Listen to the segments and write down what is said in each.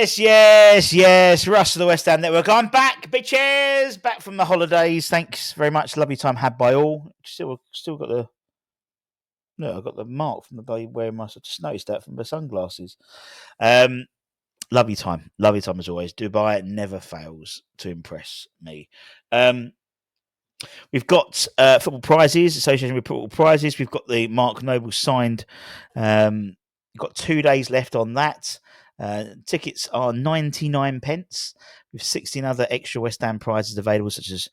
Yes. Russ of the West Ham Network. I'm back, bitches. Back from the holidays. Thanks very much. Lovely time had by all. Still got the. No, I got the mark from the day wearing my. I just noticed that from the sunglasses. Lovely time as always. Dubai never fails to impress me. We've got football prizes, association with football prizes. We've got the Mark Noble signed. We've got 2 days left on that. Tickets are 99 pence with 16 other extra West Ham prizes available, such as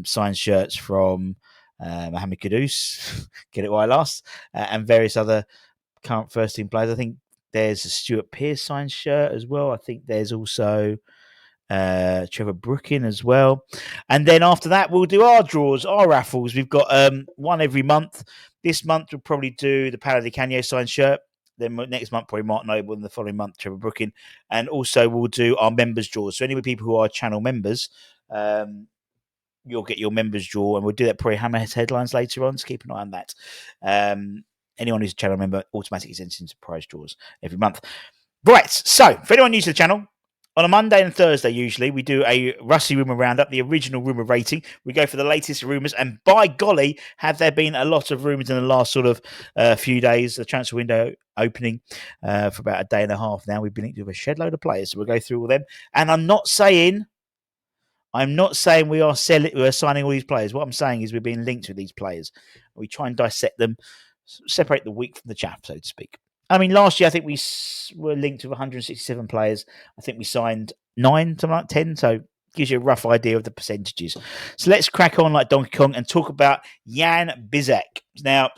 signed shirts from Mohamed Kudus, get it while I last, and various other current first team players. I think there's a Stuart Pearce signed shirt as well. I think there's also Trevor Brooking as well. And then after that, we'll do our draws, our raffles. We've got one every month. This month, we'll probably do the Paolo Di Canio signed shirt. Then next month, probably Mark Noble, and the following month, Trevor Brooking. And also, we'll do our members' draws. So, any people who are channel members, you'll get your members' draw, and we'll do that probably Hammerhead's headlines later on. So, keep an eye on that. Anyone who's a channel member automatically is entered into prize draws every month. Right. So, for anyone new to the channel, on a Monday and Thursday, usually, we do a Rusty Rumour Roundup, the original rumour rating. We go for the latest rumours, and by golly, have there been a lot of rumours in the last sort of few days. The transfer window opening for about a day and a half now. We've been linked with a shed load of players, so we'll go through all them. And I'm not saying we are signing all these players. What I'm saying is we're being linked with these players. We try and dissect them, separate the wheat from the chaff, so to speak. I mean, last year, I think we were linked with 167 players. I think we signed 9, something like 10. So gives you a rough idea of the percentages. So let's crack on like Donkey Kong and talk about Jan Bisseck. Now,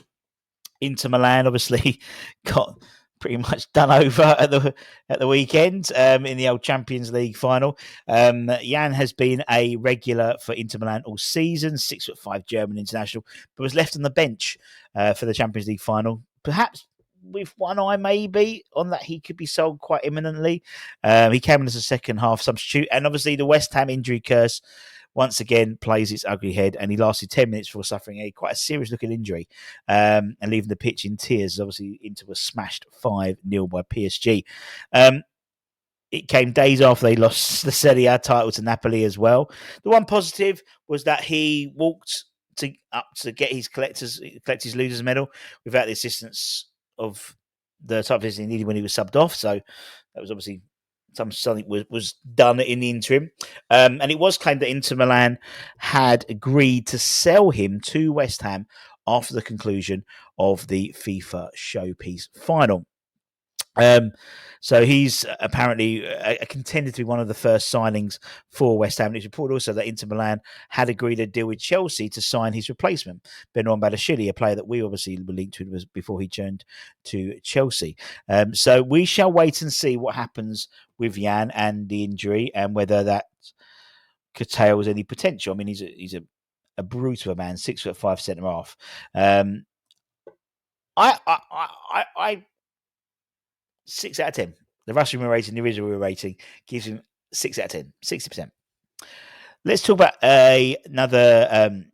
Inter Milan obviously got pretty much done over at the weekend in the old Champions League final. Jan has been a regular for Inter Milan all season, 6'5" German international, but was left on the bench for the Champions League final. Perhaps with one eye maybe on that he could be sold quite imminently. He came in as a second half substitute, and obviously the West Ham injury curse once again plays its ugly head, and he lasted 10 minutes before suffering quite a serious looking injury and leaving the pitch in tears. Obviously Inter was smashed 5-0 by PSG. It came days after they lost the Serie A title to Napoli as well. The one positive was that he walked up to get his collect his losers medal without the assistance of the type of things he needed when he was subbed off. So that was obviously something was done in the interim. And it was claimed that Inter Milan had agreed to sell him to West Ham after the conclusion of the FIFA Showpiece final. So he's apparently a contender to be one of the first signings for West Ham. It's reported also that Inter Milan had agreed a deal with Chelsea to sign his replacement, Benoît Badiashile, a player that we obviously were linked with before he turned to Chelsea. So we shall wait and see what happens with Jan and the injury and whether that curtails any potential. I mean, he's a brute of a man, 6'5" centre half. I 6 out of 10. The Russian rating, the original rating, gives him 6 out of 10, 60%. Let's talk about another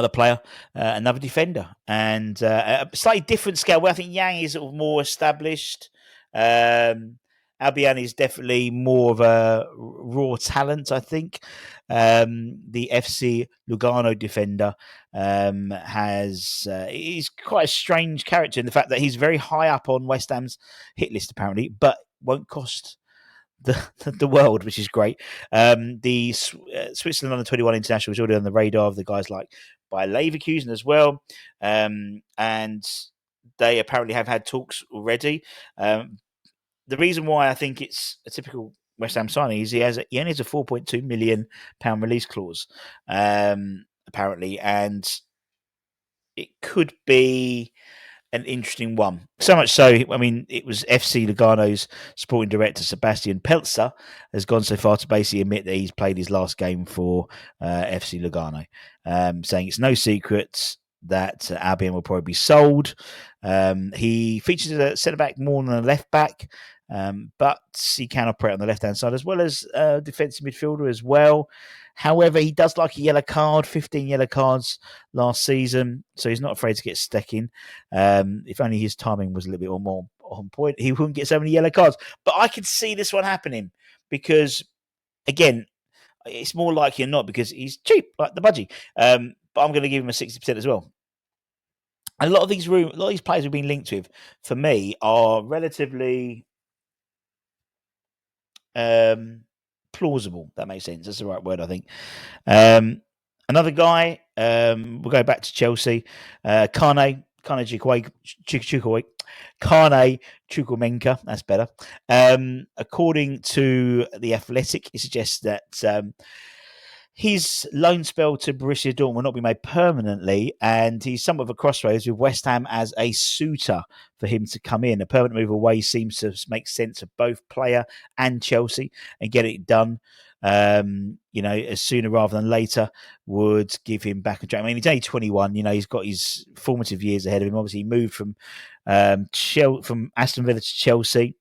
player, another defender, and a slightly different scale. Where I think Yang is sort of more established. Albion is definitely more of a raw talent, I think. The FC Lugano defender he's quite a strange character in the fact that he's very high up on West Ham's hit list, apparently, but won't cost the world, which is great. The Switzerland under 21 international was already on the radar of the guys like Bayer Leverkusen as well, and they apparently have had talks already. The reason why I think it's a typical West Ham signing is he only has a £4.2 million release clause, apparently, and it could be an interesting one. So much so, I mean, it was FC Lugano's sporting director, Sebastian Peltzer, has gone so far to basically admit that he's played his last game for FC Lugano, saying it's no secret that Albion will probably be sold. He features as a centre-back more than a left-back, but he can operate on the left-hand side as well as defensive midfielder as well. However, he does like a yellow card, 15 yellow cards last season, so he's not afraid to get stuck in. If only his timing was a little bit more on point, he wouldn't get so many yellow cards. But I could see this one happening because, again, it's more likely than not because he's cheap, like the budgie. But I'm going to give him a 60% as well. A lot of these players we've been linked with, for me, are relatively plausible. That makes sense. That's the right word, I think. Another guy, we'll go back to Chelsea. Kārne Chukwuemeka. That's better. According to The Athletic, it suggests that his loan spell to Borussia Dortmund will not be made permanently, and he's somewhat of a crossroads with West Ham as a suitor for him to come in. A permanent move away seems to make sense of both player and Chelsea, and get it done, as sooner rather than later would give him back a track. I mean, he's only 21. He's got his formative years ahead of him. Obviously, he moved from Aston Villa to Chelsea.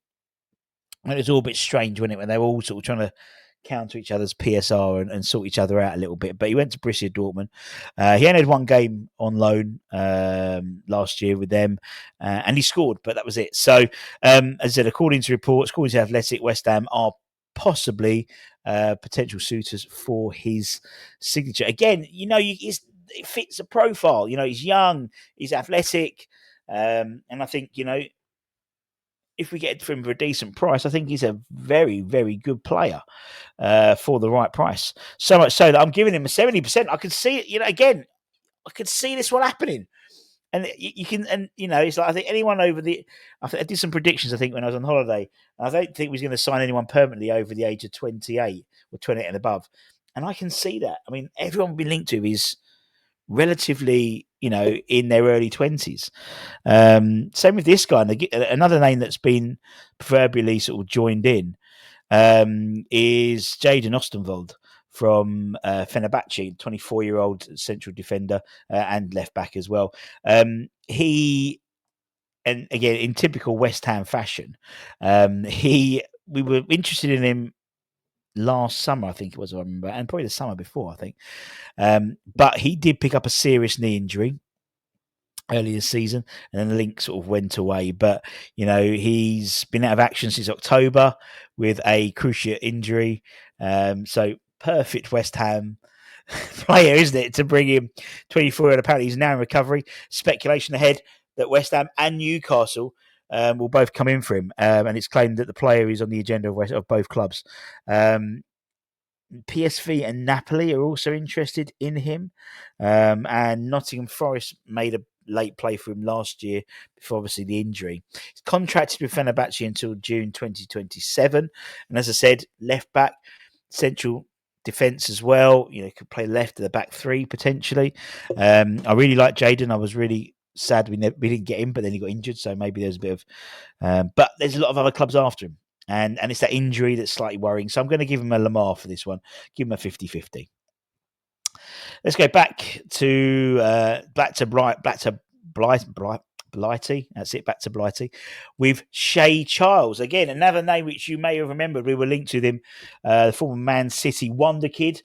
And it was all a bit strange, wasn't it, when they were all sort of trying to counter each other's PSR and sort each other out a little bit. But he went to Borussia Dortmund. He only had one game on loan last year with them, and he scored, but that was it. So, as I said, according to reports, according to Athletic, West Ham are possibly potential suitors for his signature. Again, it fits a profile. He's young, he's athletic, and I think, if we get him for a decent price, I think he's a very, very good player for the right price. So much so that I'm giving him a 70%. I could see it, again, I could see this one happening. And you can, it's like, I think anyone over I did some predictions, I think, when I was on holiday. And I don't think we was going to sign anyone permanently over the age of 28 or 28 and above. And I can see that. I mean, everyone we've been linked to is relatively, in their early 20s. Same with this guy. Another name that's been proverbially sort of joined in is Jadon Ostenwald from Fenerbahce, 24-year-old central defender and left back as well. He, and again, in typical West Ham fashion, we were interested in him last summer, I think it was, I remember, and probably the summer before, I think. But he did pick up a serious knee injury early this season, and then the link sort of went away. But, he's been out of action since October with a cruciate injury. So perfect West Ham player, isn't it, to bring him 24, and apparently he's now in recovery. Speculation ahead that West Ham and Newcastle will both come in for him, and it's claimed that the player is on the agenda of both clubs. PSV and Napoli are also interested in him, and Nottingham Forest made a late play for him last year before obviously the injury. He's contracted with Fenerbahce until June 2027, and as I said, left back, central defence as well. Could play left of the back three potentially. I really like Jadon. I was really sad we didn't get him, but then he got injured, so maybe there's a bit of but there's a lot of other clubs after him, and it's that injury that's slightly worrying. So I'm going to give him a Lamar for this one. Give him a 50-50. Let's go back to Blighty. That's it, back to Blighty. With Shea Charles. Again, another name which you may have remembered. We were linked to him, the former Man City wonder kid.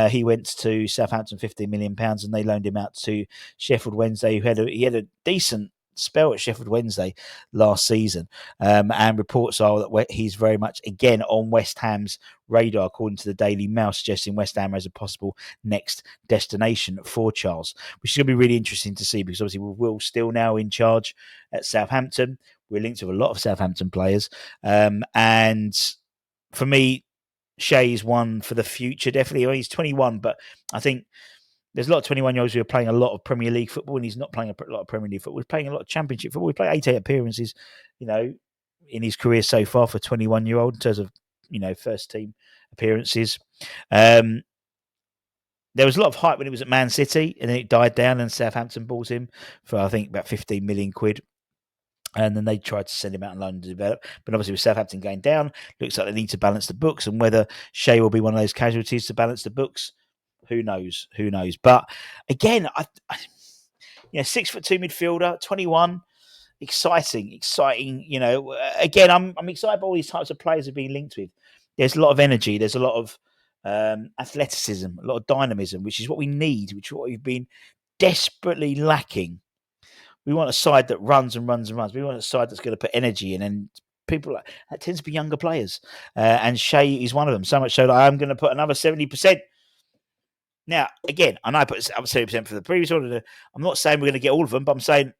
He went to Southampton, £15 million, and they loaned him out to Sheffield Wednesday, he had a decent spell at Sheffield Wednesday last season, and reports are that he's very much again on West Ham's radar, according to the Daily Mail, suggesting West Ham as a possible next destination for Charles, which is going to be really interesting to see, because obviously Will's still now in charge at Southampton. We're linked to a lot of Southampton players, and for me, Shea's one for the future, definitely. He's 21, but I think there's a lot of 21-year-olds who are playing a lot of Premier League football, and he's not playing a lot of Premier League football. He's playing a lot of Championship football. He's played 88 appearances, in his career so far for 21-year-old in terms of, first team appearances. There was a lot of hype when he was at Man City, and then it died down, and Southampton bought him for, I think, about 15 million quid. And then they tried to send him out in London to develop. But obviously with Southampton going down, looks like they need to balance the books, and whether Shea will be one of those casualties to balance the books, who knows? But again, 6'2" midfielder, 21, exciting. Again, I'm excited by all these types of players are being linked with. There's a lot of energy. There's a lot of athleticism, a lot of dynamism, which is what we need, which is what we've been desperately lacking We want a side that runs and runs and runs. We want a side that's going to put energy in, and people that tends to be younger players, and 𝙍 is one of them. So much so that I'm going to put another 70%. Now, again, I know I put 70% for the previous one. I'm not saying we're going to get all of them, but I'm saying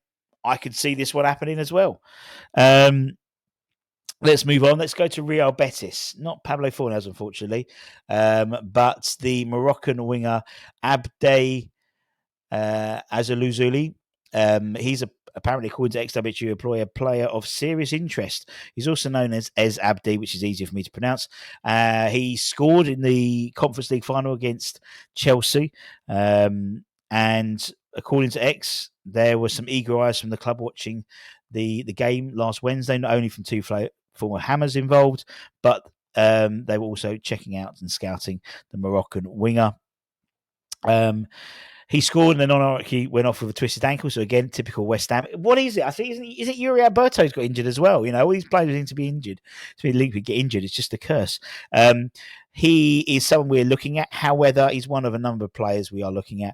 I could see this one happening as well. Let's move on. Let's go to Real Betis. Not Pablo Fornals, unfortunately, but the Moroccan winger 𝙏𝙍𝘼𝙉𝙎𝙁𝙀𝙍. He's apparently, according to 𝙏𝙍𝘼𝙉𝙎, a player of serious interest. He's also known as Ezzalzouli, which is easier for me to pronounce. He scored in the Conference League final against Chelsea. And according to X, there were some eager eyes from the club watching the game last Wednesday, not only from two former Hammers involved, but they were also checking out and scouting the Moroccan winger. He scored and then he went off with a twisted ankle. So again, typical West Ham. What is it? I think is it Yuri Alberto's got injured as well? You know, all these players seem to be injured. To be linked with get injured. It's just a curse. He is someone we're looking at. However, he's one of a number of players we are looking at.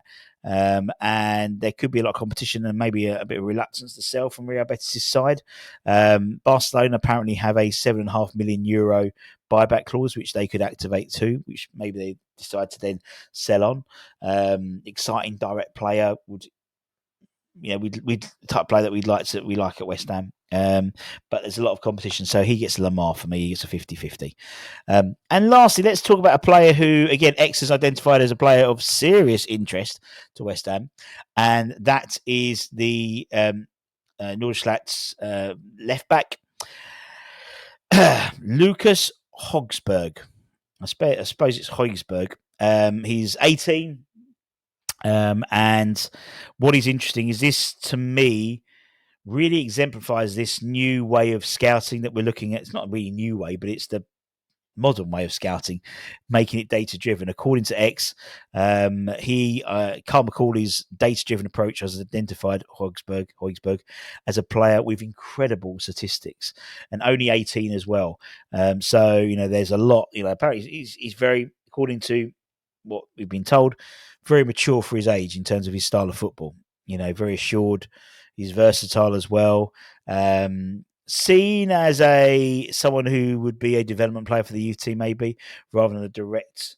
And there could be a lot of competition and maybe a bit of reluctance to sell from Real Betis' side. Barcelona apparently have a €7.5 million buyback clause, which they could activate too, which maybe they decide to then sell on. Exciting direct player we'd the type of player that we like at West Ham. But there's a lot of competition, so he gets Lamar for me. He gets a 50-50. And lastly, let's talk about a player who, again, X has identified as a player of serious interest to West Ham, and that is the Noordstadt's left back, Lucas Højbjerg. I suppose it's Højbjerg. He's 18. And what is interesting is this, to me, really exemplifies this new way of scouting that we're looking at. It's not a really new way, but it's the modern way of scouting, making it data-driven. According to X, Carl McCauley's data-driven approach has identified Højbjerg as a player with incredible statistics, and only 18 as well. So, there's a lot. Apparently he's very, according to what we've been told, very mature for his age in terms of his style of football. Very assured. He's versatile as well. Seen as someone who would be a development player for the youth team, maybe, rather than a direct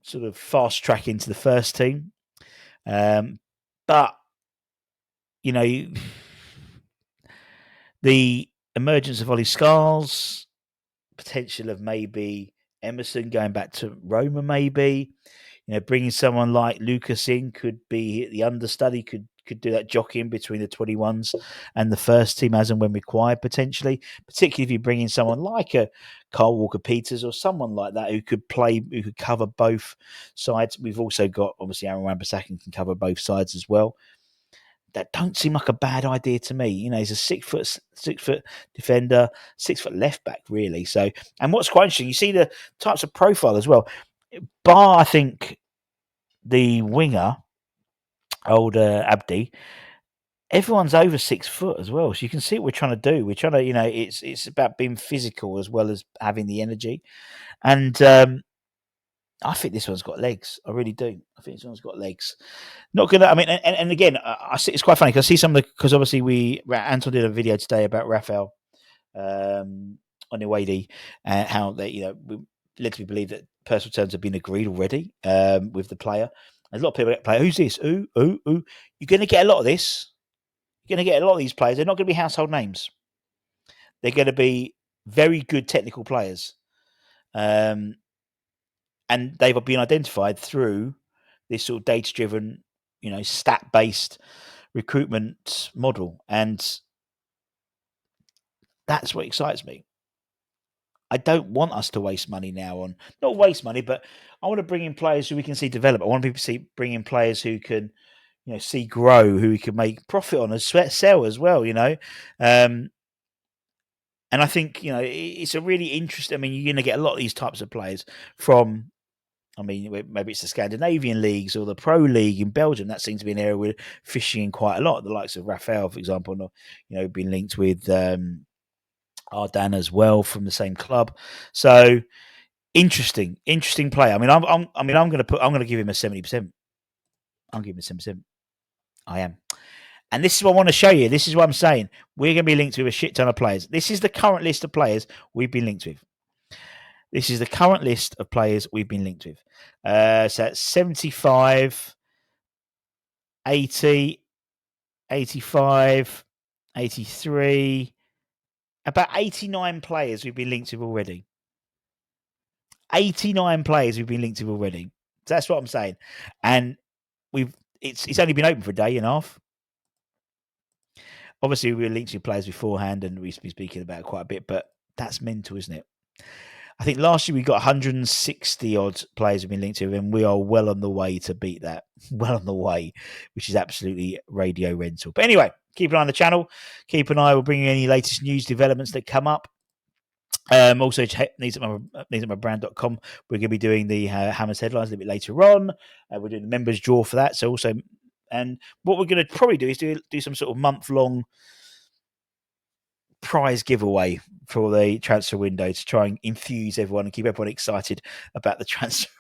sort of fast track into the first team. But the emergence of Ollie Scarles, potential of maybe Emerson going back to Roma, maybe. Bringing someone like Lucas in could be the understudy, could do that jockeying between the 21s and the first team as and when required, potentially. Particularly if you bring in someone like a Kyle Walker-Peters or someone like that who could cover both sides. We've also got, obviously, Aaron Wan-Bissaka can cover both sides as well. That don't seem like a bad idea to me. He's a 6 foot defender, 6 foot left back, really. So, and what's quite interesting, you see the types of profile as well. Bar, I think, the winger, old Abdi, everyone's over 6 foot as well. So you can see what we're trying to do. We're trying to, it's about being physical as well as having the energy. And I think this one's got legs. I really do. I think this one's got legs. Not gonna. I mean, and again, I see it's quite funny because I see some of the, because obviously Anton did a video today about Rafael Oniwadi and how they, we led to believe that personal terms have been agreed already with the player. There's a lot of people that play. Who's this? Ooh. You're going to get a lot of this. You're going to get a lot of these players. They're not going to be household names. They're going to be very good technical players. And they've been identified through this sort of data-driven, stat-based recruitment model. And that's what excites me. I don't want us to waste money now on, not waste money, but I want to bring in players who we can see develop. I want to bring in players who can, see grow, who we can make profit on as sell as well, And I think, it's a really interesting, you're going to get a lot of these types of players from, maybe it's the Scandinavian leagues or the Pro League in Belgium. That seems to be an area we're fishing in quite a lot. The likes of Rafael, for example, been linked with Ardan as well from the same club. So interesting player. I'm going to give him a 70%. I'm giving him a 70%. I am. And this is what I want to show you. This is what I'm saying. We're going to be linked with a shit ton of players. This is the current list of players we've been linked with. This is the current list of players we've been linked with. So that's 75, 80, 85, 83, about 89 players we've been linked with already. 89 players we've been linked with already. So that's what I'm saying. And it's only been open for a day and a half. Obviously, we were linked to players beforehand, and we've been speaking about it quite a bit, but that's mental, isn't it? I think last year we got 160 odd players we've been linked to, and we are well on the way to beat that. Well on the way, which is absolutely radio rental. But anyway, keep an eye on the channel. Keep an eye. We'll bring you any latest news developments that come up. Also, needsatmybrand.com. We're going to be doing the Hammers headlines a little bit later on. We're doing the members draw for that. So also, and what we're going to probably do is do some sort of month-long prize giveaway for the transfer window to try and infuse everyone and keep everyone excited about the transfer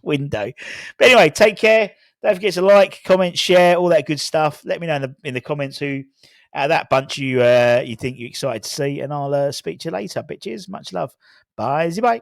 window. But anyway, take care. Don't forget to like, comment, share, all that good stuff. Let me know in the comments who out of that bunch you think you're excited to see, and I'll speak to you later. Bitches, much love. Bye. Bye.